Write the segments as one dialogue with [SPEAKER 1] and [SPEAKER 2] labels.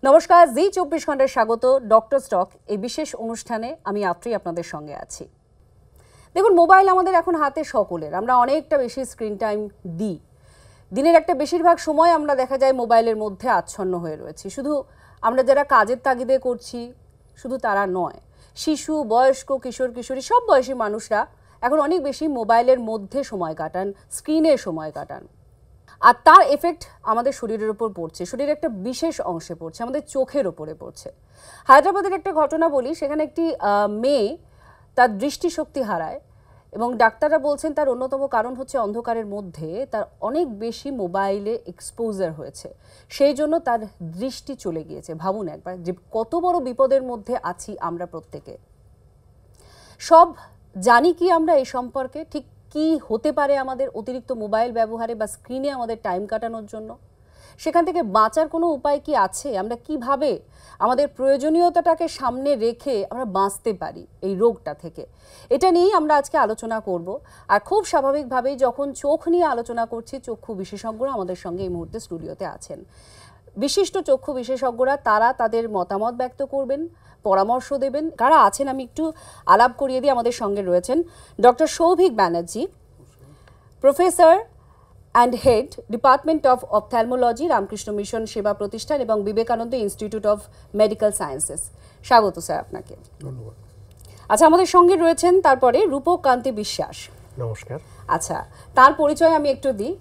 [SPEAKER 1] নমস্কার, জি 24 ঘন্টায় স্বাগত। ডক্টর স্টক এই বিশেষ অনুষ্ঠানে আমি আত্রি আপনাদের সঙ্গে আছি। দেখুন, মোবাইল আমাদের এখন হাতে সকলের, আমরা অনেকটা বেশি স্ক্রিন টাইম দিই। দিনের একটা বেশিরভাগ সময় আমরা দেখা যায় মোবাইলের মধ্যে আচ্ছন্ন হয়ে রয়েছি। শুধু আমরা যারা কাজের তাগিদে করছি শুধু তারা নয়, শিশু, বয়স্ক, কিশোর কিশোরী সব বয়সী মানুষরা এখন অনেক বেশি মোবাইলের মধ্যে সময় কাটান, স্ক্রিনে সময় কাটান। আর তার এফেক্ট আমাদের শরীরের উপর পড়ছে, শরীরের একটা বিশেষ অংশে পড়ছে, আমাদের চোখের ওপরে পড়ছে। হায়দ্রাবাদের একটা ঘটনা বলি, সেখানে একটি মেয়ে তার দৃষ্টিশক্তি হারায় এবং ডাক্তাররা বলছেন তার অন্যতম কারণ হচ্ছে অন্ধকারের মধ্যে তার অনেক বেশি মোবাইলে এক্সপোজার হয়েছে, সেই জন্য তার দৃষ্টি চলে গিয়েছে। ভাবুন একবার যে কত বড় বিপদের মধ্যে আছি আমরা প্রত্যেকে। সব জানি কি আমরা এই সম্পর্কে, ঠিক কি হতে পারে আমাদের অতিরিক্ত মোবাইল ব্যবহারে বা স্ক্রিনে আমাদের টাইম কাটানোর জন্য? সেখান থেকে বাঁচার কোনো উপায় কি আছে? আমরা কিভাবে আমাদের প্রয়োজনীয়তাটাকে সামনে রেখে আমরা বাঁচতে পারি এই রোগটা থেকে? এটা নিয়েই আমরা আজকে আলোচনা করব। আর খুব স্বাভাবিকভাবেই যখন চোখ নিয়ে আলোচনা করছি, চক্ষু বিশেষজ্ঞরা আমাদের সঙ্গে এই মুহূর্তে স্টুডিওতে আছেন। বিশিষ্ট চক্ষু বিশেষজ্ঞরা তারা তাদের মতামত ব্যক্ত করবেন, পরামর্শ দেবেন। কারা আছেন আমি একটু আলাপ করিয়ে দিয়ে আমাদের সঙ্গে রয়েছেন doctor Souvik Banerjee, professor and head department of ophthalmology, Ramakrishna Mission Seva Pratishthan এবং Vivekananda Institute of Medical Sciences. স্বাগত স্যার আপনাকে।
[SPEAKER 2] ধন্যবাদ।
[SPEAKER 1] আচ্ছা, আমাদের সঙ্গে রয়েছেন তারপরে রূপক কান্তি বিশ্বাস।
[SPEAKER 2] নমস্কার।
[SPEAKER 1] আচ্ছা, তার পরিচয় আমি একটু দিই।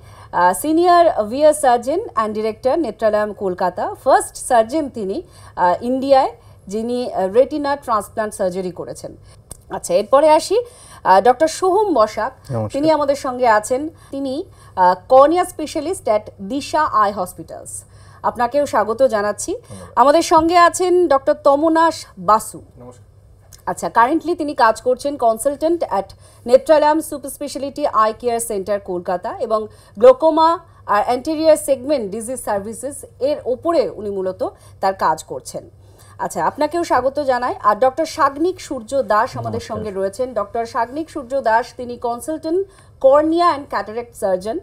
[SPEAKER 1] Senior VS surgeon and director, Netralaya, Kolkata. First surgeon তিনি ইন্ডিয়ায়, যিনি রেটিনা ট্রান্সপ্লান্ট সার্জারি করেছেন। আচ্ছা, এরপরে আসি ডক্টর সোহম বসাক, তিনি আমাদের সঙ্গে আছেন। তিনি cornea specialist at Disha I hospitals. আপনাকেও স্বাগত জানাচ্ছি। আমাদের সঙ্গে আছেন ডক্টর তমনাশ বাসু। আচ্ছা, কারেন্টলি তিনি কাজ করছেন consultant at Nethralaya super speciality eye care centre, Kolkata, এবং গ্লোকোমা আর অ্যান্টেরিয়ার সেগমেন্ট ডিজিজ সার্ভিসেস এর ওপরে উনি মূলত তার কাজ করছেন। আচ্ছা, আপনাকেও স্বাগত জানাই। আর ডক্টর সাগ্নিক সূর্য দাস আমাদের সঙ্গে রয়েছেন। ডক্টর সাগ্নিক সূর্য দাস, তিনি consultant cornea and cataract surgeon,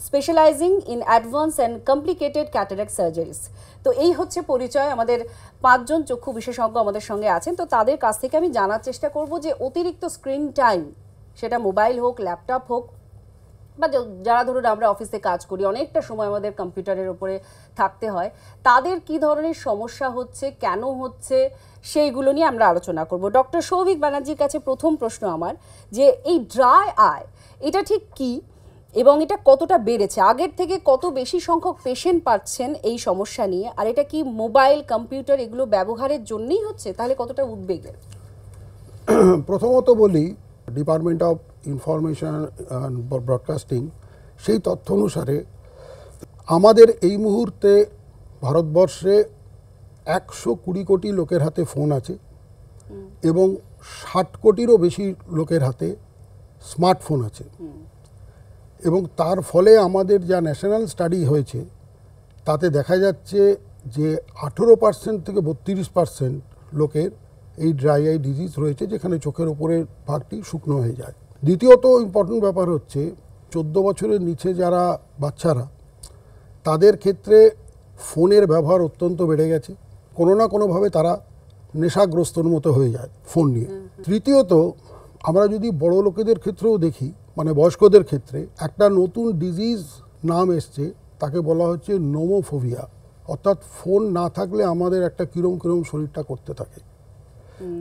[SPEAKER 1] specializing in advance and complicated cataract surgeries. তো এই হচ্ছে পরিচয়। আমাদের 5 জন চক্ষু বিশেষজ্ঞ আমাদের সঙ্গে আছেন। তো তাদের কাছ থেকে আমি জানার চেষ্টা করব যে অতিরিক্ত স্ক্রিন টাইম, সেটা মোবাইল হোক, ল্যাপটপ হোক, বা যারা ধরুন আমরা অফিসে কাজ করি, অনেকটা সময় আমাদের কম্পিউটারের উপরে থাকতে হয়, তাদের কি ধরনের সমস্যা হচ্ছে, কেন হচ্ছে, সেইগুলো নিয়ে আমরা আলোচনা করব। ডক্টর সৌভিক ব্যানার্জির কাছে প্রথম প্রশ্ন আমার, যে এই ড্রাই আই এটা ঠিক কি এবং এটা কতটা বেড়েছে? আগের থেকে কত বেশি সংখ্যক পেশেন্ট পাচ্ছেন এই সমস্যা নিয়ে? আর এটা কি মোবাইল, কম্পিউটার এগুলো ব্যবহারের জন্যই হচ্ছে? তাহলে কতটা উদ্বেগের?
[SPEAKER 2] প্রথমত বলি, department of information and broadcasting সেই তথ্য অনুসারে আমাদের এই মুহূর্তে ভারতবর্ষে 120 কোটি লোকের হাতে ফোন আছে এবং 60 কোটিরও বেশি লোকের হাতে স্মার্টফোন আছে। এবং তার ফলে আমাদের যা ন্যাশনাল স্টাডি হয়েছে তাতে দেখা যাচ্ছে যে 18% থেকে 32% লোকের এই ড্রাই আই ডিজিজ রয়েছে, যেখানে চোখের ওপরের ভাগটি শুকনো হয়ে যায়। দ্বিতীয়ত ইম্পর্টেন্ট ব্যাপার হচ্ছে 14 বছরের নিচে যারা বাচ্চারা, তাদের ক্ষেত্রে ফোনের ব্যবহার অত্যন্ত বেড়ে গেছে। কোনো না কোনোভাবে তারা নেশাগ্রস্তর মতো হয়ে যায় ফোন নিয়ে। তৃতীয়ত, আমরা যদি বড় লোকেদের ক্ষেত্রেও দেখি, মানে বয়স্কদের ক্ষেত্রে একটা নতুন ডিজিজ নাম এসছে, তাকে বলা হচ্ছে নোমোফোবিয়া। অর্থাৎ ফোন না থাকলে আমাদের একটা কিরম কিরম শরীরটা করতে থাকে।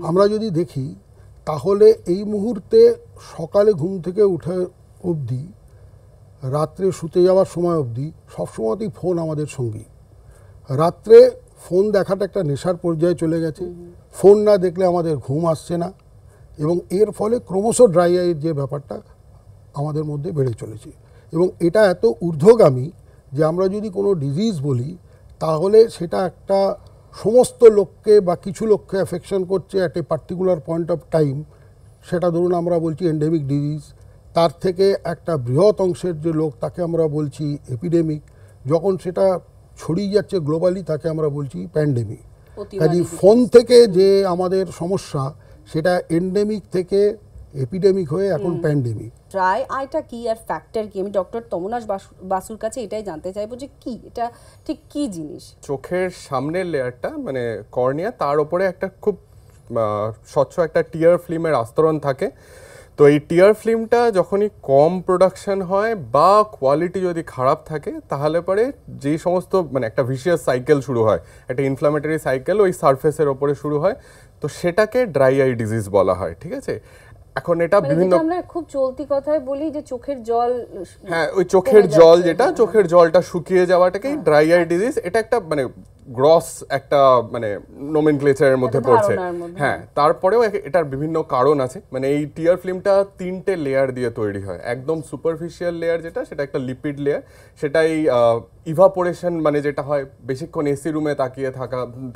[SPEAKER 2] আমরা যদি দেখি তাহলে এই মুহূর্তে সকালে ঘুম থেকে উঠে অবধি, রাত্রে শুতে যাওয়ার সময় অবধি সবসময়তেই ফোন আমাদের সঙ্গী। রাত্রে ফোন দেখাটা একটা নেশার পর্যায়ে চলে গেছে। ফোন না দেখলে আমাদের ঘুম আসছে না এবং এর ফলে ক্রমশ ড্রাই আইয়ের যে ব্যাপারটা আমাদের মধ্যে বেড়ে চলেছে। এবং এটা এত ঊর্ধ্বগামী যে আমরা যদি কোনো ডিজিজ বলি তাহলে সেটা একটা সমস্ত লোককে বা কিছু লোককে অ্যাফেকশন করছে at a particular point of time. সেটা ধরুন আমরা বলছি এন্ডেমিক ডিজিজ, তার থেকে একটা বৃহৎ অংশের যে লোক তাকে আমরা বলছি এপিডেমিক, যখন সেটা ছড়িয়ে যাচ্ছে গ্লোবালি তাকে আমরা বলছি প্যান্ডেমিক। কাজে ফোন থেকে যে আমাদের সমস্যা, সেটা এন্ডেমিক থেকে এপিডেমিক হয়ে এখন প্যান্ডেমিক।
[SPEAKER 1] ড্রাই আইটা কি আর ফ্যাক্টর কি, আমি ডক্টর তমনাশ বাসুর কাছে এটাই জানতে চাইবো যে কি এটা ঠিক কি জিনিস।
[SPEAKER 3] চোখের সামনের লেয়ারটা মানে কর্নিয়া, তার উপরে একটা খুব স্বচ্ছ একটা টিয়ার ফিল্মের আস্তরণ থাকে। তো এই টিয়ার ফিল্মটা যখনই কম প্রোডাকশন হয় বা কোয়ালিটি যদি খারাপ থাকে, তাহলে পরে যেই সমস্ত মানে একটা ভিশিয়াস সাইকেল শুরু হয়, একটা ইনফ্লামেটরি সাইকেল ওই সারফেসের ওপরে শুরু হয়, তো সেটাকে ড্রাই আই ডিজিজ বলা হয়। ঠিক আছে, এখন এটা বিভিন্ন
[SPEAKER 1] আমরা খুব চলতি কথায় বলি যে চোখের জল,
[SPEAKER 3] হ্যাঁ ওই চোখের জল যেটা চোখের জলটা শুকিয়ে যাওয়াটাকেই ড্রাই আই ডিজিজ, এটা একটা মানে গ্রস একটা মানে নোমেনক্লেচারের মধ্যে পড়ছে। হ্যাঁ, তারপরেও এটার বিভিন্ন কারণ আছে। মানে এই টিয়ার ফিল্মটা 3টে লেয়ার দিয়ে তৈরি হয়। একদম সুপারফিশিয়াল লেয়ার যেটা, সেটা একটা লিপিড লেয়ার, সেটাই ইভাপোরেশন মানে যেটা হয় বেশিক্ষণ এসি রুমে তাকিয়ে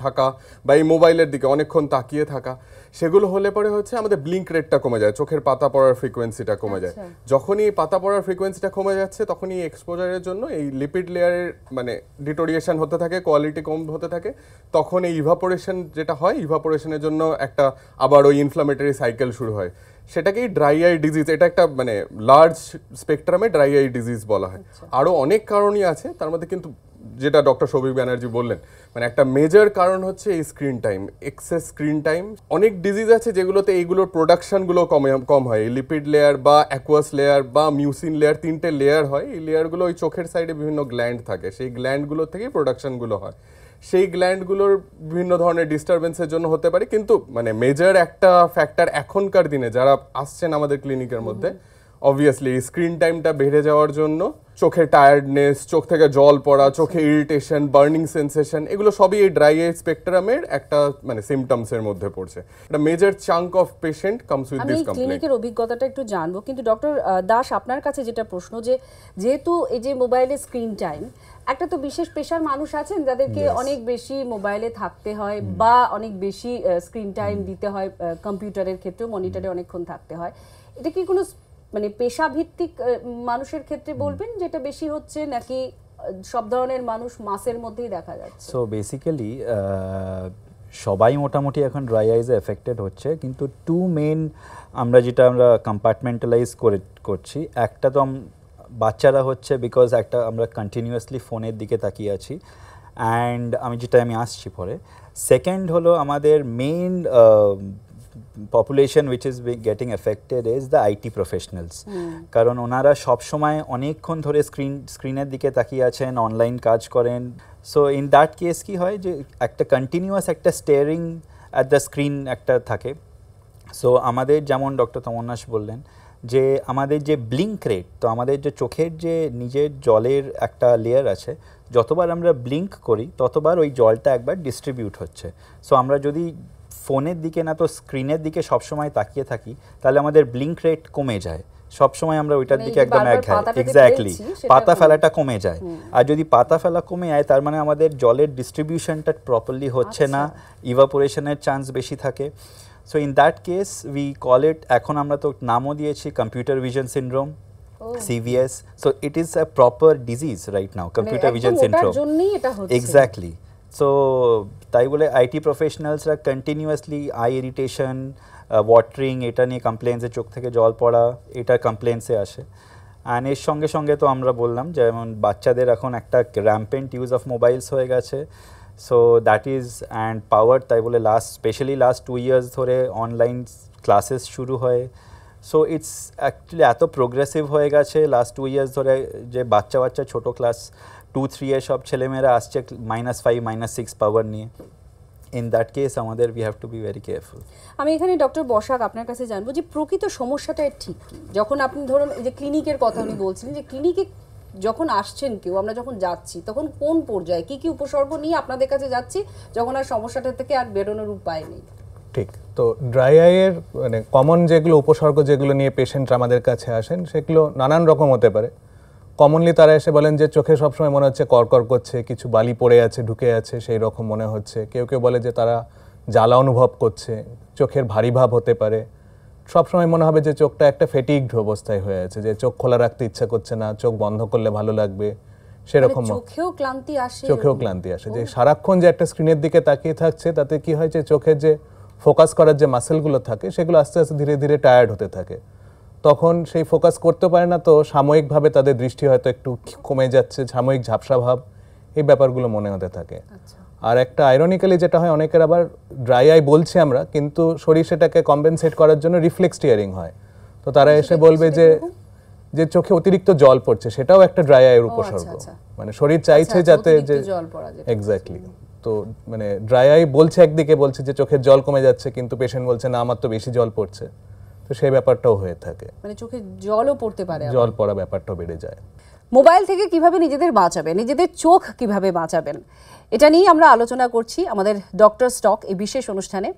[SPEAKER 3] থাকা বা এই মোবাইলের দিকে অনেকক্ষণ তাকিয়ে থাকা, সেগুলো হলে পরে হচ্ছে আমাদের ব্লিঙ্ক রেটটা কমে যায়, চোখের পাতা পড়ার ফ্রিকোয়েন্সিটা কমে যায়। যখনই পাতা পড়ার ফ্রিকোয়েন্সিটা কমে যাচ্ছে, তখনই এক্সপোজারের জন্য এই লিপিড লেয়ারের মানে ডিটোরিয়েশন হতে থাকে, কোয়ালিটি কম হতে থাকে। তখন এই ইভাপোরেশন যেটা হয়, ইভাপোরেশনের জন্য একটা আবার ওই ইনফ্লামেটরি সাইকেল শুরু হয়, সেটাকেই ড্রাই আই ডিজিজ। এটা একটা মানে লার্জ স্পেকট্রামে ড্রাই আই ডিজিজ বলা হয়। আরও অনেক কারণই আছে, তার মধ্যে কিন্তু যেটা ডক্টর শৌভিক ব্যানার্জি বললেন, মানে একটা মেজর কারণ হচ্ছে এই screen time, excess screen time. অনেক ডিজিজ আছে যেগুলোতে এইগুলোর প্রোডাকশনগুলো কম হয়। লিপিড লেয়ার বা অ্যাকুয়াস লেয়ার বা মিউসিন লেয়ার, 3টে লেয়ার হয়। এই লেয়ারগুলো ওই চোখের সাইডে বিভিন্ন গ্ল্যান্ড থাকে, সেই গ্ল্যান্ডগুলো থেকেই প্রোডাকশনগুলো হয়। সেই গ্ল্যান্ডগুলোর বিভিন্ন ধরনের ডিস্টারবেন্সের জন্য হতে পারে, কিন্তু মানে মেজর একটা ফ্যাক্টর এখনকার দিনে যারা আসছেন আমাদের ক্লিনিকের মধ্যে, অবভিয়াসলি স্ক্রিন টাইমটা বেড়ে যাওয়ার জন্য চোখে টায়ার্ডনেস, চোখ থেকে জল পড়া, চোখে ইরিটেশন, বার্নিং সেন্সেশন, এগুলো সবই এই ড্রাই আই স্পেকট্রামের একটা মানে সিমটমসের মধ্যে পড়ছে। একটা major chunk of patient comes with this complain.
[SPEAKER 1] ক্লিনিকের অভিজ্ঞতাটা একটু জানবো, কিন্তু ডক্টর দাস আপনার কাছে যেটা প্রশ্ন, যে যেহেতু এই যে মোবাইলের স্ক্রিন টাইম, একটা তো বিশেষ পেশার মানুষ আছেন যাদেরকে অনেক বেশি মোবাইলে থাকতে হয় বা অনেক বেশি স্ক্রিন টাইম দিতে হয়, কম্পিউটারের ক্ষেত্রেও মনিটরে অনেকক্ষণ থাকতে হয়। এটা কি কোনো মানে পেশা ভিত্তিক মানুষের ক্ষেত্রে বলবেন যেটা বেশি হচ্ছে, নাকি সব ধরনের মানুষ মাসের মধ্যেই দেখা যাচ্ছে?
[SPEAKER 4] সো বেসিক্যালি সবাই মোটামুটি এখন ড্রাই আইজে এফেক্টেড হচ্ছে, কিন্তু টু মেন আমরা কম্পার্টমেন্টালাইজ করছি। একটা তো বাচ্চারা হচ্ছে বিকজ একটা আমরা কন্টিনিউয়াসলি ফোনের দিকে তাকিয়ে আছি, অ্যান্ড আমি আসছি পরে। সেকেন্ড হলো আমাদের main population which is getting affected is the IT professionals, কারণ ওনারা সব সময় অনেকক্ষণ ধরে স্ক্রিনের দিকে তাকিয়ে আছেন, অনলাইন কাজ করেন। সো ইন দ্যাট কেস কি হয় যে একটা কন্টিনিউয়াস একটা স্টেয়ারিং অ্যাট দ্য স্ক্রিন একটা থাকে। সো আমাদের যেমন ডক্টর তমন্নাশ বললেন যে আমাদের যে ব্লিঙ্ক রেট, তো আমাদের যে চোখের যে নিজের জলের একটা লেয়ার আছে, যতবার আমরা ব্লিঙ্ক করি ততবার ওই জলটা একবার ডিস্ট্রিবিউট হচ্ছে। সো আমরা যদি ফোনের দিকে না তো স্ক্রিনের দিকে সবসময় তাকিয়ে থাকি, তাহলে আমাদের ব্লিঙ্ক রেট কমে যায়। সবসময় আমরা ওইটার দিকে একদম এক্স্যাক্টলি পাতা ফেলাটা কমে যায়। আর যদি পাতা ফেলা কমে যায়, তার মানে আমাদের জলের ডিস্ট্রিবিউশনটা প্রপারলি হচ্ছে না, ইভাপোরেশনের চান্স বেশি থাকে। So in that case we call it, এখন আমরা তো নামও দিয়েছি computer vision syndrome, CVS. So it is a proper disease right now, computer vision syndrome. Exactly. So তাই বলে IT প্রফেশনালসরা কন্টিনিউয়াসলি আই ইরিটেশন, ওয়াটারিং, এটা নিয়ে কমপ্লেন্সে, চোখ থেকে জল পড়া, এটা কমপ্লেন্সে আসে। অ্যান্ড এর সঙ্গে সঙ্গে তো আমরা বললাম যেমন বাচ্চাদের এখন একটা র্যাম্পেন্ট ইউজ অফ মোবাইলস হয়ে গেছে। So that is and power, তাই বলে স্পেশালি লাস্ট 2 years ধরে অনলাইন ক্লাসেস শুরু হয়। সো ইটস অ্যাকচুয়ালি এত প্রোগ্রেসিভ হয়ে গেছে লাস্ট 2 years ধরে, যে বাচ্চা ছোটো ক্লাস 2-3 এর সব ছেলেমেয়েরা আসছে -5, -6 পাওয়ার নিয়ে। ইন দ্যাট কেস আমাদের we have to be very careful.
[SPEAKER 1] আমি এখানে ডক্টর বসাক আপনার কাছে জানবো যে প্রকৃত সমস্যাটা ঠিক কি? যখন আপনি ধরুন এই যে ক্লিনিকের কথা উনি বলছিলেন, যে ক্লিনিকে যখন আসছেন কেউ, আমরা যখন যাচ্ছি তখন কোন পর্যায়ে কি উপসর্গ নিয়ে আপনাদের কাছে যাচ্ছি যখন আর সমস্যাটা থেকে আর বেরোনোর উপায় নেই?
[SPEAKER 5] ঠিক, তো ড্রাই আইয়ের মানে কমন যেগুলো উপসর্গ যেগুলো নিয়ে পেশেন্টরা আমাদের কাছে আসেন, সেগুলো নানান রকম হতে পারে। কমনলি তারা এসে বলেন যে চোখে সবসময় মনে হচ্ছে করকর করছে, কিছু বালি পড়ে আছে, ঢুকে আছে, সেই রকম মনে হচ্ছে। কেউ বলে যে তারা জ্বালা অনুভব করছে, চোখের ভারী ভাব হতে পারে, সবসময় মনে হবে যে চোখটা একটা ফেটিগড অবস্থায় হয়ে আছে, যে চোখ খোলা রাখতে ইচ্ছা করছে না, চোখ বন্ধ করলে ভালো লাগবে, সেরকম।
[SPEAKER 1] চোখেও ক্লান্তি আসে,
[SPEAKER 5] যে সারাক্ষণ যে একটা স্ক্রিনের দিকে তাকিয়ে থাকছে, তাতে কি হয় যে চোখের যে ফোকাস করার যে মাসেলগুলো থাকে সেগুলো আস্তে আস্তে ধীরে ধীরে টায়ার্ড হতে থাকে। তখন সেই ফোকাস করতে পারে না, তো সাময়িকভাবে তাদের দৃষ্টি হয়তো একটু কমে যাচ্ছে, সাময়িক ঝাপসা ভাব, এই ব্যাপারগুলো মনে হতে থাকে। আর একটা আইরনিক্যালি যেটা হয়, অনেকের আবার ড্রাই আই বলছি আমরা, কিন্তু শরীর সেটাকে কম্পেনসেট করার জন্য রিফ্লেক্স টিয়ারিং হয়। তো তারা এসে বলবে যে চোখে অতিরিক্ত জল পড়ছে, সেটাও একটা ড্রাই আইয়ের উপসর্গ। মানে শরীর চাইছে যাতে যে এক্স্যাক্টলি, তো মানে ড্রাই আই বলছে একদিকে, বলছে যে চোখের জল কমে যাচ্ছে, কিন্তু পেশেন্ট বলছে না আমার তো বেশি জল পড়ছে। তো সেই ব্যাপারটাও হয়ে থাকে,
[SPEAKER 1] মানে চোখে জলও পড়তে পারে,
[SPEAKER 5] জল পড়া ব্যাপারটাও বেড়ে যায়।
[SPEAKER 1] মোবাইল থেকে কিভাবে নিজেদের বাঁচাবেন, নিজেদের চোখ কিভাবে বাঁচাবেন, এটা নিয়ে আমরা আলোচনা করছি আমাদের ডক্টর স্টক এই বিশেষ অনুষ্ঠানে।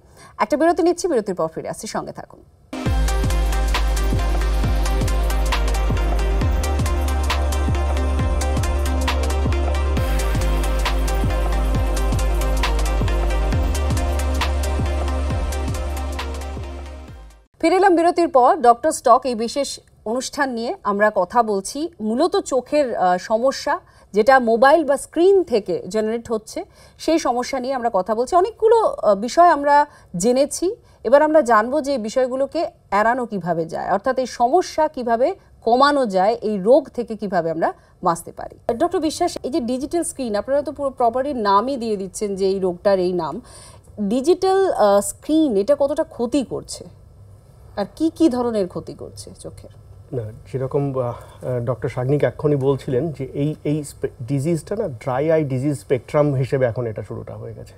[SPEAKER 1] একটা বিরতি নিচ্ছি, বিরতির পর ফিরে আসছি, সঙ্গে থাকুন। ফিরে এলাম বিরতির পর। ডক্টর স্টক এই বিশেষ অনুষ্ঠান নিয়ে আমরা কথা বলছি মূলত চোখের সমস্যা যেটা মোবাইল বা স্ক্রিন থেকে জেনারেট হচ্ছে, সেই সমস্যা নিয়ে আমরা কথা বলছি। অনেকগুলো বিষয় আমরা জেনেছি, এবার আমরা জানবো যে এই বিষয়গুলোকে এড়ানো কিভাবে যায়, অর্থাৎ এই সমস্যা কিভাবে কমানো যায়, এই রোগ থেকে কিভাবে আমরা বাঁচতে পারি। ডক্টর বিশ্বাস, এই যে ডিজিটাল স্ক্রিন, আপনারা তো পুরো প্রপারলি নামই দিয়ে দিচ্ছেন যে এই রোগটার এই নাম, ডিজিটাল স্ক্রিন এটা কতটা ক্ষতি করছে আর কি কি ধরনের ক্ষতি করছে চোখের?
[SPEAKER 6] না, যেরকম ডক্টর শাগনিক এক্ষুনি বলছিলেন যে এই ডিজিজটা না ড্রাই আই ডিজিজ স্পেকট্রাম হিসেবে এখন এটা শুরুটা হয়ে গেছে।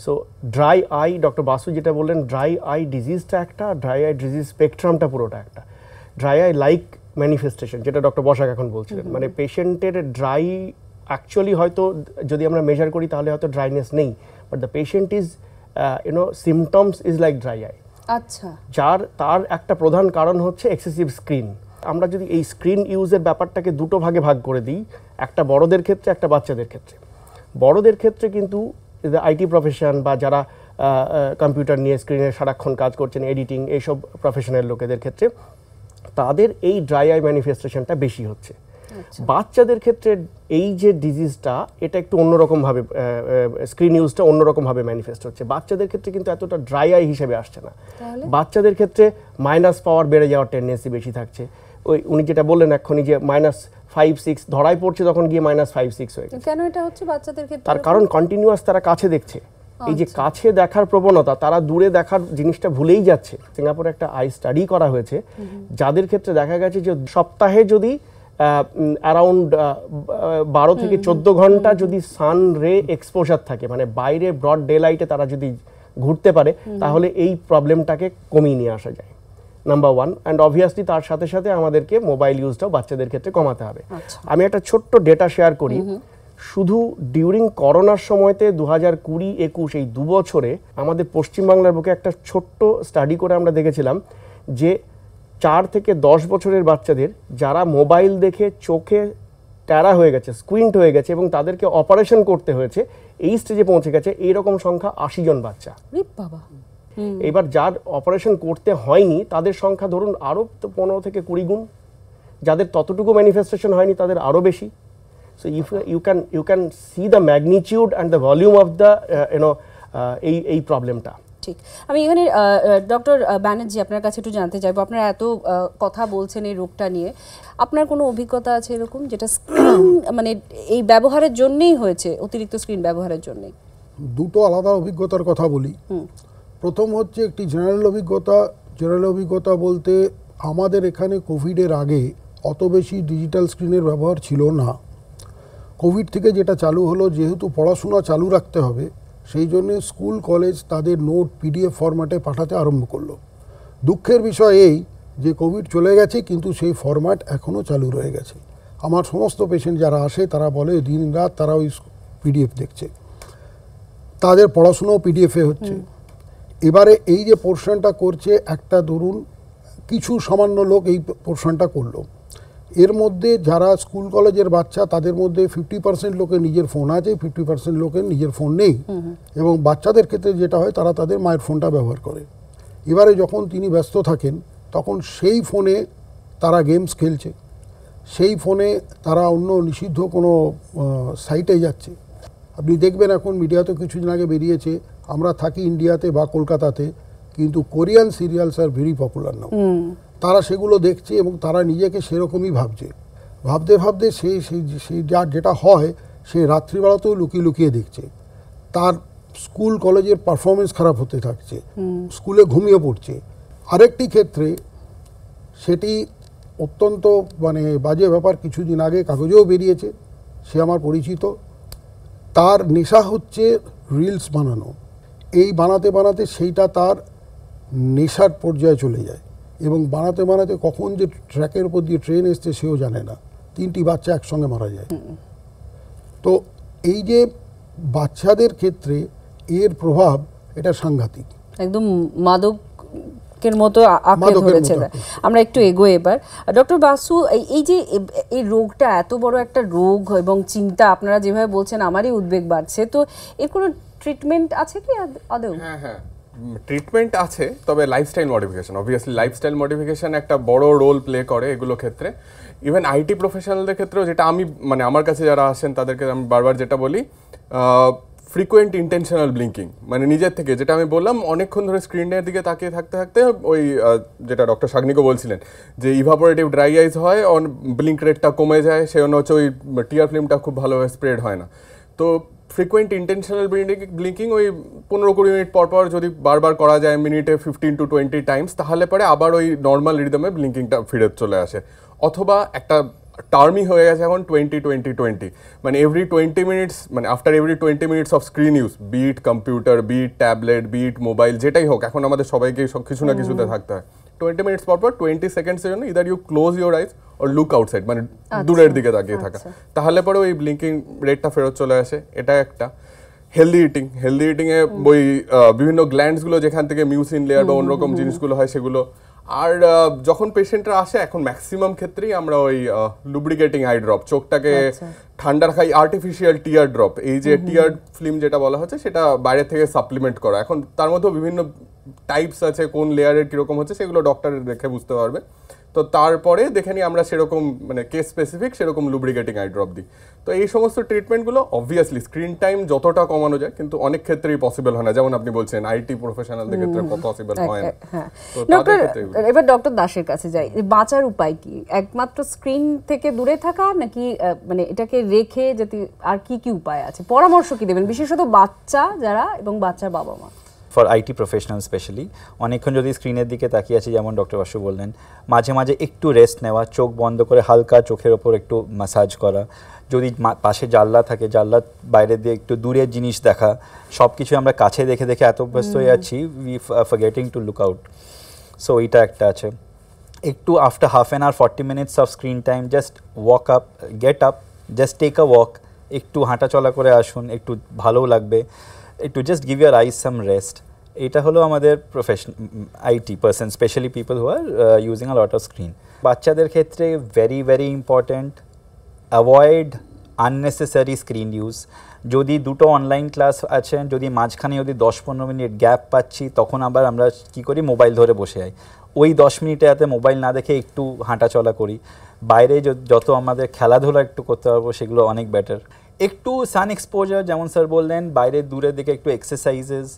[SPEAKER 6] So dry eye, doctor Basu যেটা বললেন, ড্রাই আই ডিজিজটা একটা, ড্রাই আই ডিজিজ স্পেকট্রামটা পুরোটা একটা। ড্রাই আই লাইক ম্যানিফেস্টেশন, যেটা ডক্টর বসাক এখন বলছিলেন, মানে পেশেন্টের ড্রাই অ্যাকচুয়ালি হয়তো যদি আমরা মেজার করি তাহলে হয়তো ড্রাইনেস নেই, but the patient is symptoms is like dry eye.
[SPEAKER 1] আচ্ছা,
[SPEAKER 6] তার একটা প্রধান কারণ হচ্ছে এক্সেসিভ স্ক্রিন। আমরা যদি এই স্ক্রিন ইউজের ব্যাপারটাকে দুটো ভাগে ভাগ করে দিই, একটা বড়দের ক্ষেত্রে, একটা বাচ্চাদের ক্ষেত্রে। বড়দের ক্ষেত্রে কিন্তু আইটি প্রফেশন বা যারা কম্পিউটার নিয়ে স্ক্রিনে সারাক্ষণ কাজ করছেন, এডিটিং, এইসব প্রফেশনাল লোকেদের ক্ষেত্রে তাদের এই ড্রাই আই ম্যানিফেস্টেশনটা বেশি হচ্ছে। বাচ্চাদের ক্ষেত্রে এই যে ডিজিজটা, এটা একটু অন্যরকমভাবে স্ক্রিন ইউজটা অন্যরকমভাবে ম্যানিফেস্ট হচ্ছে। বাচ্চাদের ক্ষেত্রে কিন্তু এতটা ড্রাই আই হিসেবে আসছে না। বাচ্চাদের ক্ষেত্রে মাইনাস পাওয়ার বেড়ে যাওয়ার টেন্ডেন্সি বেশি থাকছে। ওই উনি যেটা বললেন এক্ষুনি যে -5-6 ধরায় পড়ছে, তখন গিয়ে -5-6 হয়ে গেছে।
[SPEAKER 1] কেন এটা হচ্ছে বাচ্চাদের ক্ষেত্রে?
[SPEAKER 6] তার কারণ কন্টিনিউয়াস তারা কাছে দেখছে। এই যে কাছে দেখার প্রবণতা, তারা দূরে দেখার জিনিসটা ভুলেই যাচ্ছে। সিঙ্গাপুরে একটা আই স্টাডি করা হয়েছে, যাদের ক্ষেত্রে দেখা গেছে যে সপ্তাহে যদি অ্যারাউন্ড 12 থেকে 14 ঘন্টা যদি সান রে এক্সপোজার থাকে, মানে বাইরে ব্রড ডে লাইটে তারা যদি ঘুরতে পারে, তাহলে এই প্রবলেমটাকে কমিয়ে নিয়ে আসা যায়, নাম্বার 1। অ্যান্ড অবভিয়াসলি তার সাথে সাথে আমাদেরকে মোবাইল ইউজটাও বাচ্চাদের ক্ষেত্রে কমাতে হবে। আমি একটা ছোট্ট ডেটা শেয়ার করি। শুধু ডিউরিং করোনার সময়তে 2020-21 এই 2 বছরে আমাদের পশ্চিমবাংলার বুকে একটা ছোট্ট স্টাডি করে আমরা দেখেছিলাম যে 4 থেকে 10 বছরের বাচ্চাদের যারা মোবাইল দেখে চোখে ট্যারা হয়ে গেছে, স্কুইন্ট হয়ে গেছে এবং তাদেরকে অপারেশন করতে হয়েছে, এই স্টেজে পৌঁছে গেছে, এইরকম সংখ্যা 80 জন বাচ্চা। এবার যার অপারেশন করতে হয়নি তাদের সংখ্যা ধরুন আরও 15 থেকে 20 গুণ, যাদের ততটুকু ম্যানিফেস্টেশন হয়নি তাদের আরও বেশি। So you can see the magnitude and the volume of the এই প্রবলেমটা।
[SPEAKER 1] ঠিক। আমি এখানে ডক্টর ব্যানার্জি আপনার কাছে একটু জানতে চাইবো, আপনারা এত কথা বলছেন এই রোগটা নিয়ে, আপনার কোনো অভিজ্ঞতা আছে এরকম যেটা স্ক্রিন মানে এই ব্যবহারের জন্যই হয়েছে, অতিরিক্ত স্ক্রিন ব্যবহারের জন্যই?
[SPEAKER 2] দুটো আলাদা অভিজ্ঞতার কথা বলি। প্রথম হচ্ছে একটি জেনারেল অভিজ্ঞতা বলতে আমাদের এখানে কোভিডের আগে অত বেশি ডিজিটাল স্ক্রিনের ব্যবহার ছিল না। কোভিড থেকে যেটা চালু হলো, যেহেতু পড়াশোনা চালু রাখতে হবে, সেই জন্যে স্কুল কলেজ তাদের নোট PDF ফরম্যাটে পাঠাতে আরম্ভ করলো। দুঃখের বিষয় এই যে কোভিড চলে গেছে কিন্তু সেই ফরম্যাট এখনও চালু রয়ে গেছে। আমার সমস্ত পেশেন্ট যারা আসে তারা বলে দিন রাত তারা ওই PDF দেখছে, তাদের পড়াশুনোও PDF-এ হচ্ছে। এবারে এই যে পোর্শনটা করছে, একটা ধরুন কিছু সামান্য লোক এই পোর্শনটা করলো, এর মধ্যে যারা স্কুল কলেজের বাচ্চা তাদের মধ্যে 50% লোকের নিজের ফোন আছে, 50% লোকের নিজের ফোন নেই। এবং বাচ্চাদের ক্ষেত্রে যেটা হয়, তারা তাদের মায়ের ফোনটা ব্যবহার করে। এবারে যখন তিনি ব্যস্ত থাকেন তখন সেই ফোনে তারা গেমস খেলছে, সেই ফোনে তারা অন্য নিষিদ্ধ কোনো সাইটে যাচ্ছে। আপনি দেখবেন এখন মিডিয়াতে কিছুদিন আগে বেরিয়েছে, আমরা থাকি ইন্ডিয়াতে বা কলকাতাতে, কিন্তু Korean serials are very popular now. তারা সেগুলো দেখছে এবং তারা নিজেকে সেরকমই ভাবছে, ভাবতে ভাবতে সেই যেটা হয় সে রাত্রিবেলাতেও লুকিয়ে লুকিয়ে দেখছে, তার স্কুল কলেজের পারফরমেন্স খারাপ হতে থাকছে, স্কুলে ঘুমিয়ে পড়ছে। আরেকটি ক্ষেত্রে সেটি অত্যন্ত মানে বাজে ব্যাপার, কিছুদিন আগে কাগজেও বেরিয়েছে, সে আমার পরিচিত, তার নেশা হচ্ছে রিলস বানানো। এই বানাতে বানাতে সেইটা তার নেশার পর্যায়ে চলে যায় এবং বানাতে বানাতে কখন যে ট্র্যাকের উপর দিয়ে ট্রেন এসছে সেও জানে না, 3টি বাচ্চা একসঙ্গে মারা যায়। তো এই যে বাচ্চাদের ক্ষেত্রে এর প্রভাব এটা সাংঘাতিক,
[SPEAKER 1] একদম মাদকের মতো আঁকড়ে ধরেছে। আমরা একটু এগোই এবার। ডক্টর বাসু, এই যে এই রোগটা এত বড় একটা রোগ এবং চিন্তা, আপনারা যেভাবে বলছেন আমারই উদ্বেগ বাড়ছে, তো এর কোনো ট্রিটমেন্ট আছে কি আদৌ?
[SPEAKER 3] হ্যাঁ, ট্রিটমেন্ট আছে, তবে lifestyle modification, obviously lifestyle modification একটা বড় রোল প্লে করে এগুলো ক্ষেত্রে। ইভেন আইটি প্রফেশনালদের ক্ষেত্রেও, যেটা আমি মানে আমার কাছে যারা আসেন তাদেরকে আমি বারবার যেটা বলি, ফ্রিকোয়েন্ট ইন্টেনশনাল ব্লিঙ্কিং, মানে নিজের থেকে, যেটা আমি বললাম অনেকক্ষণ ধরে স্ক্রিনের দিকে তাকিয়ে থাকতে থাকতে ওই যেটা ডক্টর শাগনিকও বলছিলেন যে ইভাপোরেটিভ ড্রাই আইজ হয়, ব্লিঙ্ক রেটটা কমে যায়, সেই জন্য হচ্ছে ওই টিয়ার ফিল্মটা খুব ভালোভাবে স্প্রেড হয় না। তো ফ্রিকোয়েন্ট ইন্টেনশনাল ব্লিঙ্কিং ওই 15-20 মিনিট পর পর যদি বারবার করা যায়, মিনিটে 15 to 20 টাইমস, তাহলে পরে আবার ওই নর্মাল রিদমে ব্লিঙ্কিংটা ফিরে চলে আসে। অথবা একটা টার্মই হয়ে গেছে এখন 20-20-20, মানে এভরি 20 মিনিটস, মানে after every 20 minutes of screen use, be it computer, be it tablet, be it mobile, যেটাই হোক, এখন আমাদের সবাইকে সব কিছু না কিছুতে থাকতে হয়। 20 মিনিটস পর পর 20 সেকেন্ডসের জন্য either you close your eyes or look outside, মানে দূরের দিকে তাকিয়ে থাকা, তাহলে পরে ওই ব্লিঙ্কিং রেটটা ফেরত চলে আসে। এটা একটা। হেলদি ইটিংয়ে ওই বিভিন্ন গ্ল্যান্ডসগুলো যেখান থেকে মিউসিন লেয়ার বা অন্যরকম জিনিসগুলো হয় সেগুলো। আর যখন পেশেন্টরা আসে এখন ম্যাক্সিমাম ক্ষেত্রেই আমরা ওই লুব্রিকেটিং আই ড্রপ, চোখটাকে ঠান্ডা রাখাই আর্টিফিশিয়াল টিয়ার ড্রপ, এই যে টিয়ার ফিল্ম যেটা বলা হচ্ছে সেটা বাইরে থেকে সাপ্লিমেন্ট করা। এখন তার মধ্যেও বিভিন্ন টাইপস আছে, কোন লেয়ারের কীরকম হচ্ছে সেগুলো ডক্টর দেখে বুঝতে পারবে। তো তারপরে দেখে নিই আমরা সেরকম মানে কেস স্পেসিফিক সেরকম লুব্রিকেটিং আই ড্রপ দিই। তো এই সমস্ত ট্রিটমেন্টগুলো অবভিয়াসলি স্ক্রিন টাইম যতটা কমানো যায়, কিন্তু অনেক ক্ষেত্রেই পসিবল হয় না, যেমন আপনি বলছেন আইটি প্রফেশনালদের ক্ষেত্রে পসিবল হয় না।
[SPEAKER 1] এবার ডক্টর দাসের কাছে যাই, বাঁচার উপায় কি? একমাত্র স্ক্রিন থেকে দূরে থাকা, নাকি মানে এটাকে রেখে যেতে আর কি কি উপায় আছে? পরামর্শ কি দেবেন বিশেষত বাচ্চা যারা এবং বাচ্চার বাবা মা?
[SPEAKER 4] ফর আইটি প্রফেশনাল স্পেশালি, অনেকক্ষণ যদি স্ক্রিনের দিকে তাকিয়ে আছি, যেমন ডক্টর বাসু বললেন, মাঝে মাঝে একটু রেস্ট নেওয়া, চোখ বন্ধ করে হালকা চোখের ওপর একটু ম্যাসাজ করা, যদি পাশে জানলা থাকে জানলার বাইরে দিয়ে একটু দূরের জিনিস দেখা। সব কিছু আমরা কাছে দেখে দেখে এত ব্যস্ত হয়ে যাচ্ছি, we forgetting to look out. So এইটা একটা আছে। একটু after half an hour 40 minutes of screen time, just walk up, get up, just take a walk, একটু হাঁটাচলা করে আসুন, একটু ভালো লাগবে, একটু just give your eyes some rest. এটা হলো আমাদের profession IT person, specially people who are using a lot of screen. বাচ্চাদের ক্ষেত্রে very very important, avoid unnecessary screen use. যদি দুটো অনলাইন ক্লাস আছেন, যদি মাঝখানে যদি 10-15 মিনিট গ্যাপ পাচ্ছি, তখন আবার আমরা কী করি, মোবাইল ধরে বসে যাই। ওই 10 মিনিটে যাতে মোবাইল না দেখে একটু হাঁটাচলা করি, বাইরে যত আমাদের খেলাধুলা একটু করতে পারবো সেগুলো অনেক বেটার। একটু সান এক্সপোজার, যেমন স্যার বললেন, বাইরে দূরের দিকে একটু এক্সারসাইজেস।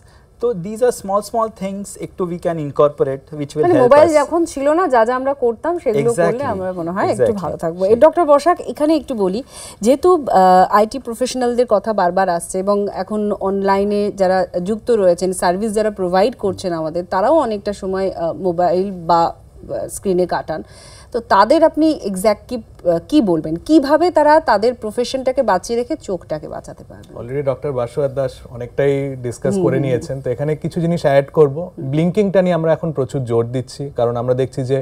[SPEAKER 4] তো দিজ আর স্মল থিংস একটু we can incorporate which will help us.
[SPEAKER 1] Mobile যখন ছিল না, যা যা আমরা করতাম সেগুলো করলে আমরা মনে হয় একটু ভালো থাকবো। ডক্টর বসাক, এখানে একটু বলি, যেহেতু আইটি প্রফেশনালদের কথা বারবার আসছে এবং এখন অনলাইনে যারা যুক্ত রয়েছেন, সার্ভিস যারা প্রোভাইড করছেন আমাদের, তারাও অনেকটা সময় মোবাইল বা স্ক্রিনে কাটান। তো তাদের আপনি এক্স্যাক্ট কি বলবেন, কিভাবে তারা তাদের প্রফেশনটাকে বাঁচিয়ে রেখে চোখটাকে বাঁচাতে পারবে?
[SPEAKER 5] অলরেডি ডক্টর বাসু দাস অনেকটাই ডিসকাস করে নিয়েছেন, তো এখানে কিছু জিনিস অ্যাড করব। ব্লিঙ্কিংটা নিয়ে আমরা এখন প্রচুর জোর দিচ্ছি, কারণ আমরা দেখছি যে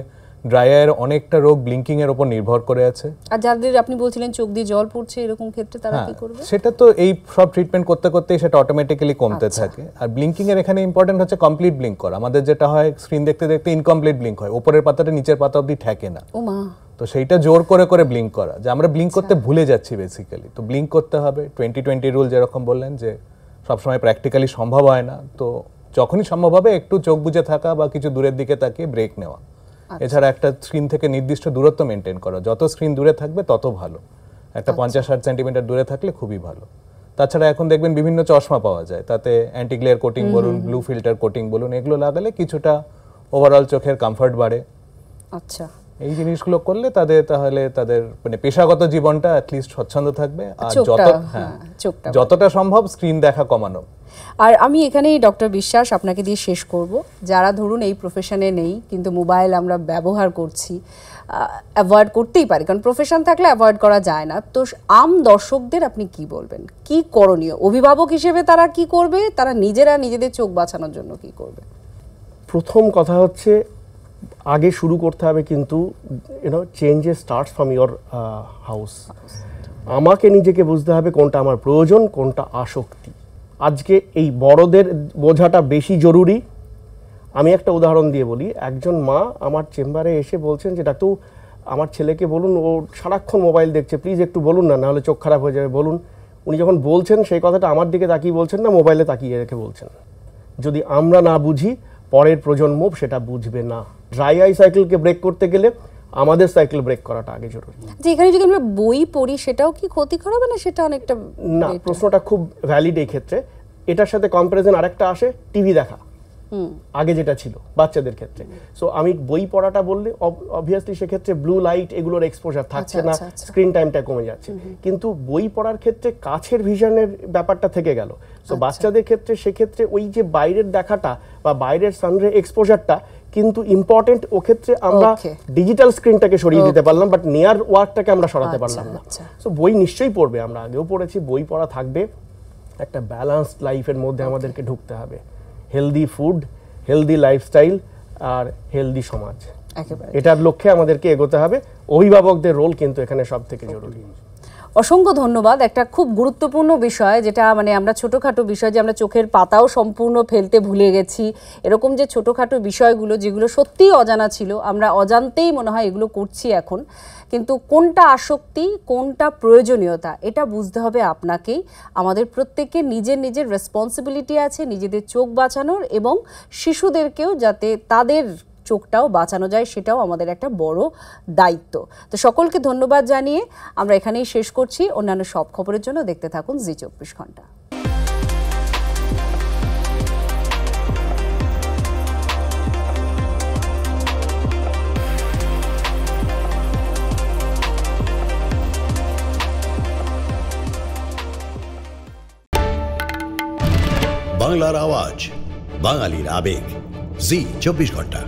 [SPEAKER 5] ড্রাই আইয়ের অনেকটা রোগ ব্লিঙ্কিং এর উপর নির্ভর করে আছে।
[SPEAKER 1] আর যাদের আপনি বলছিলেন চোখ দিয়ে জল পড়ছে, এরকম ক্ষেত্রে তারা কি করবে?
[SPEAKER 5] সেটা তো এই সব ট্রিটমেন্ট করতে করতেই সেটা অটোমেটিক্যালি কমতে থাকে। আর ব্লিঙ্কিং এর এখানে ইম্পর্টেন্ট হচ্ছে কমপ্লিট ব্লিঙ্ক করা। আমাদের যেটা হয়, স্ক্রিন দেখতে দেখতে ইনকমপ্লিট ব্লিঙ্ক হয়, উপরের পাতাটা নিচের পাতা অবধি ঠেকে না।
[SPEAKER 1] ও মা!
[SPEAKER 5] তো সেইটা জোর করে করে ব্লিঙ্ক করা, যে আমরা ব্লিঙ্ক করতে ভুলে যাচ্ছি বেসিক্যালি। তো ব্লিঙ্ক করতে হবে। 20-20 রুল যেরকম বললেন, যে সবসময় প্র্যাকটিক্যালি সম্ভব হয় না, তো যখনই সম্ভব হবে একটু চোখ বুজে থাকা বা কিছু দূরের দিকে তাকিয়ে ব্রেক নেওয়া। এছাড়া একটা স্ক্রিন থেকে নির্দিষ্ট দূরত্ব মেনটেন করা, যত স্ক্রিন দূরে থাকবে তত ভালো। একটা 50-60 সেন্টিমিটার দূরে থাকলে খুবই ভালো। তাছাড়া এখন দেখবেন বিভিন্ন চশমা পাওয়া যায়, তাতে অ্যান্টি গ্লেয়ার কোটিং বলুন, ব্লু ফিল্টার কোটিং বলুন, এগুলো লাগালে কিছুটা ওভারঅল চোখের কমফর্ট বাড়ে।
[SPEAKER 1] আচ্ছা,
[SPEAKER 5] এই জিনিসগুলো করলে তাহলে তাদের মানে পেশাগত জীবনটা অ্যাটলিস্ট স্বচ্ছন্দ থাকবে, আর যতটা সম্ভব স্ক্রিন দেখা কমানো।
[SPEAKER 1] আর আমি এখানেই ডক্টর বিশ্বাস আপনাকে দিয়ে শেষ করব, যারা ধরুন এই প্রফেশনে নেই কিন্তু মোবাইল আমরা ব্যবহার করছি, অ্যাভয়েড করতেই পারি, কারণ প্রফেশন থাকলে অ্যাভয়েড করা যায় না। তো আম দর্শকদের আপনি কি বলবেন, কি করণীয়? অভিভাবক হিসেবে তারা কি করবে, তারা নিজেরা নিজেদের চোখ বাঁচানোর জন্য কি করবে?
[SPEAKER 6] প্রথম কথা হচ্ছে আগে শুরু করতে হবে কিন্তু changes starts from your house. আমাকে নিজেকে বুঝতে হবে কোনটা আমার প্রয়োজন, কোনটা আসক্তি। আজকে এই বড়দের বোঝাটা বেশি জরুরি। আমি একটা উদাহরণ দিয়ে বলি, একজন মা আমার চেম্বারে এসে বলছেন যে ডাক্তার আমার ছেলেকে বলুন, ও সারাক্ষণ মোবাইল দেখছে, প্লিজ একটু বলুন না, নাহলে চোখ খারাপ হয়ে যাবে, বলুন। উনি যখন বলছেন সেই কথাটা আমার দিকে তাকিয়ে বলছেন না, মোবাইলে তাকিয়ে রেখে বলছেন। যদি আমরা না বুঝি, পরের প্রজন্ম সেটা বুঝবে না। ড্রাই আই সাইকেলকে ব্রেক করতে গেলে আমাদের সাইকেল ব্রেক করাটা আগে জরুরি।
[SPEAKER 1] যে এখানে যদি আমরা বই পড়ি সেটাও কি ক্ষতিকর হবে না? সেটা অনেকটা
[SPEAKER 6] না, প্রশ্নটা খুব ভ্যালিড এই ক্ষেত্রে। এটার সাথে কম্পারিজন আরেকটা আসে, টিভি দেখা আগে যেটা ছিল বাচ্চাদের ক্ষেত্রে। সো আমি বই পড়াটা বললে অবভিয়াসলি সেক্ষেত্রে ব্লু লাইট এগুলোর এক্সপোজার থাকছে না, স্ক্রিন টাইমটা কমে যাচ্ছে। কিন্তু বই পড়ার ক্ষেত্রে কাছের ভিশনের ব্যাপারটা থেকে গেল। সো বাচ্চাদের ক্ষেত্রে সেক্ষেত্রে ওই যে বাইরের দেখাটা বা বাইরের সানরে এক্সপোজারটা কিন্তু ইম্পর্টেন্ট। ও ক্ষেত্রে আমরা ডিজিটাল স্ক্রিনটাকে সরিয়ে দিতে পারলাম, বাট নিয়ার ওয়ার্কটাকে আমরা সরাতে পারলাম না। সো বই নিশ্চয়ই পড়বে, আমরা আগেও পড়েছি, বই পড়া থাকবে। একটা ব্যালেন্সড লাইফের মধ্যে আমাদেরকে ঢুকতে হবে। হেলদি ফুড, হেলদি লাইফস্টাইল আর হেলদি সমাজ, এটার লক্ষ্যে আমাদেরকে এগোতে হবে। অভিভাবকদের রোল কিন্তু এখানে সব থেকে জরুরি।
[SPEAKER 1] অসংখ্য ধন্যবাদ। একটা খুব গুরুত্বপূর্ণ বিষয়, যেটা মানে আমরা ছোটোখাটো বিষয়, যে আমরা চোখের পাতাও সম্পূর্ণ ফেলতে ভুলে গেছি, এরকম যে ছোটোখাটো বিষয়গুলো যেগুলো সত্যিই অজানা ছিল, আমরা অজান্তেই মনে হয় এগুলো করছি এখন। কিন্তু কোনটা আসক্তি, কোনটা প্রয়োজনীয়তা, এটা বুঝতে হবে আপনাকেই। আমাদের প্রত্যেকের নিজের নিজের রেসপন্সিবিলিটি আছে নিজেদের চোখ বাঁচানোর, এবং শিশুদেরকেও যাতে তাদের চোখটাও বাঁচানো যায় সেটাও আমাদের একটা বড় দায়িত্ব। তো সকলকে ধন্যবাদ জানিয়ে আমরা এখানেই শেষ করছি। অন্যান্য সব খবরের জন্য দেখতে থাকুন জি 24 ঘন্টা।
[SPEAKER 7] বাংলার আওয়াজ, বাঙালির আবেগ, জি 24 ঘন্টা।